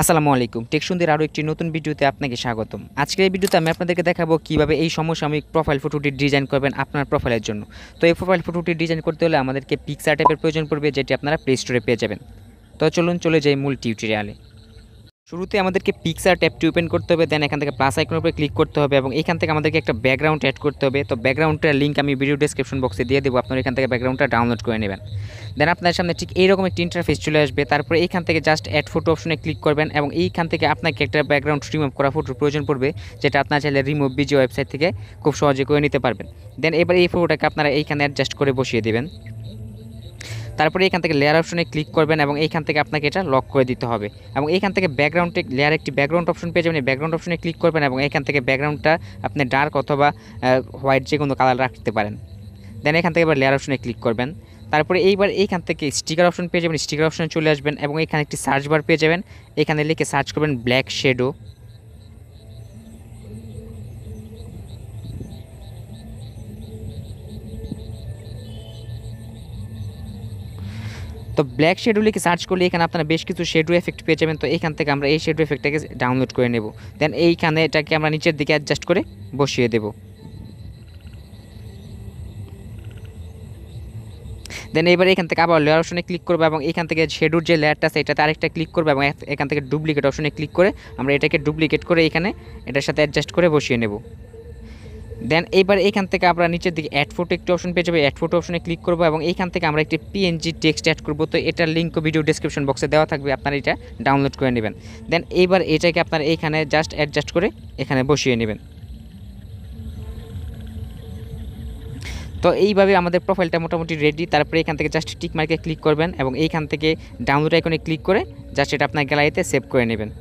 আসসালামু আলাইকুম। টেক সুন্দর আরও একটি নতুন ভিডিওতে আপনাকে স্বাগতম। আজকের এই ভিডিওতে আমি আপনাদেরকে দেখাবো কিভাবে এই সমসাময়িক প্রোফাইল ফটোটি ডিজাইন করবেন আপনার প্রোফাইলের জন্য। তো এই প্রোফাইল ফটোটি ডিজাইন করতে হলে আমাদেরকে পিক্সার ট্যাবের প্রয়োজন পড়বে, যেটি আপনারা প্লে স্টোরে পেয়ে যাবেন। তো চলুন চলে যাই মূল টিউটোরিয়ালে। শুরুতে আমাদেরকে পিক্সার ট্যাবটি ওপেন করতে হবে, দেন এখান থেকে প্লাস আইকনের উপরে ক্লিক করতে হবে এবং এখান থেকে আমাদেরকে একটা ব্যাকগ্রাউন্ড অ্যাড করতে হবে। তো ব্যাকগ্রাউন্ডটার লিঙ্ক আমি ভিডিও ডেসক্রিপশন বক্সে দিয়ে দেবো, আপনারা এখান থেকে ব্যাকগ্রাউন্ডটা ডাউনলোড করে নেবেন। দেন আপনার সামনে ঠিক এইরকম একটি ইন্টারফেস চলে আসবে। তারপরে এইখান থেকে জাস্ট অ্যাড ফটো অপশনে ক্লিক করবেন এবং এইখান থেকে আপনাকে একটা ব্যাকগ্রাউন্ড রিমুভ করা ফটোর প্রয়োজন পড়বে, যেটা আপনার চাইলে রিমুভ বিজি ওয়েবসাইট থেকে খুব সহজে করে নিতে পারবেন। দেন এবার এই ফটোটাকে আপনারা এইখানে অ্যাডজাস্ট করে বসিয়ে দেবেন। তারপরে এখান থেকে লেয়ার অপশনে ক্লিক করবেন এবং এইখান থেকে আপনাকে এটা লক করে দিতে হবে এবং এইখান থেকে ব্যাকগ্রাউন্ডে লেয়ার একটি ব্যাকগ্রাউন্ড অপশন পেয়ে যাবেন। এই ব্যাকগ্রাউন্ড অপশনে ক্লিক করবেন এবং এখান থেকে ব্যাকগ্রাউন্ডটা আপনি ডার্ক অথবা হোয়াইট যে কোনো কালার রাখতে পারেন। দেন এখান থেকে এবার লেয়ার অপশনে ক্লিক করবেন। তারপরে এইবার এইখান থেকে স্টিকার অপশন পেয়ে যাবেন, স্টিকার অপশনে চলে আসবেন এবং এখানে একটি সার্চ বার পেয়ে যাবেন। এখানে লিখে সার্চ করবেন ব্ল্যাক শ্যাডো। তো ব্ল্যাক শেডো লিখে সার্চ করলে এখানে আপনারা বেশ কিছু শেডো এফেক্ট পেয়ে যাবেন। তো এখান থেকে আমরা এই শেডো এফেক্টটাকে ডাউনলোড করে নেব। দেন এইখানে এটাকে আমরা নিচের দিকে অ্যাডজাস্ট করে বসিয়ে দেব। দেন এবার এখান থেকে আবার লেয়ার অপশনে ক্লিক করবো এবং এখান থেকে শেডোর যে লেয়ারটা আছে এটাতে আরেকটা ক্লিক করবো এবং এখান থেকে ডুপ্লিকেট অপশনে ক্লিক করে আমরা এটাকে ডুপ্লিকেট করে এখানে এটার সাথে অ্যাডজাস্ট করে বসিয়ে নেব। দেন এইবার এইখান থেকে আমরা নিচের দিকে অ্যাড ফটো একটি অপশন পেয়ে যাবে, অ্যাড ফটো অপশনে ক্লিক করবো এবং এইখান থেকে আমরা একটি পিএনজি টেক্সট অ্যাড করবো। তো এটার লিঙ্কও ভিডিও ডেসক্রিপশন বক্সে দেওয়া থাকবে, আপনারা এটা ডাউনলোড করে নেবেন। দেন এইবার এটাকে আপনারা এইখানে জাস্ট অ্যাডজাস্ট করে এখানে বসিয়ে নেবেন। তো এইভাবে আমাদের প্রোফাইলটা মোটামুটি রেডি। তারপরে এখান থেকে জাস্ট টিক মার্কে ক্লিক করবেন এবং এইখান থেকে ডাউনলোড আইকনে ক্লিক করে জাস্ট এটা আপনার গ্যালারিতে সেভ করে নেবেন।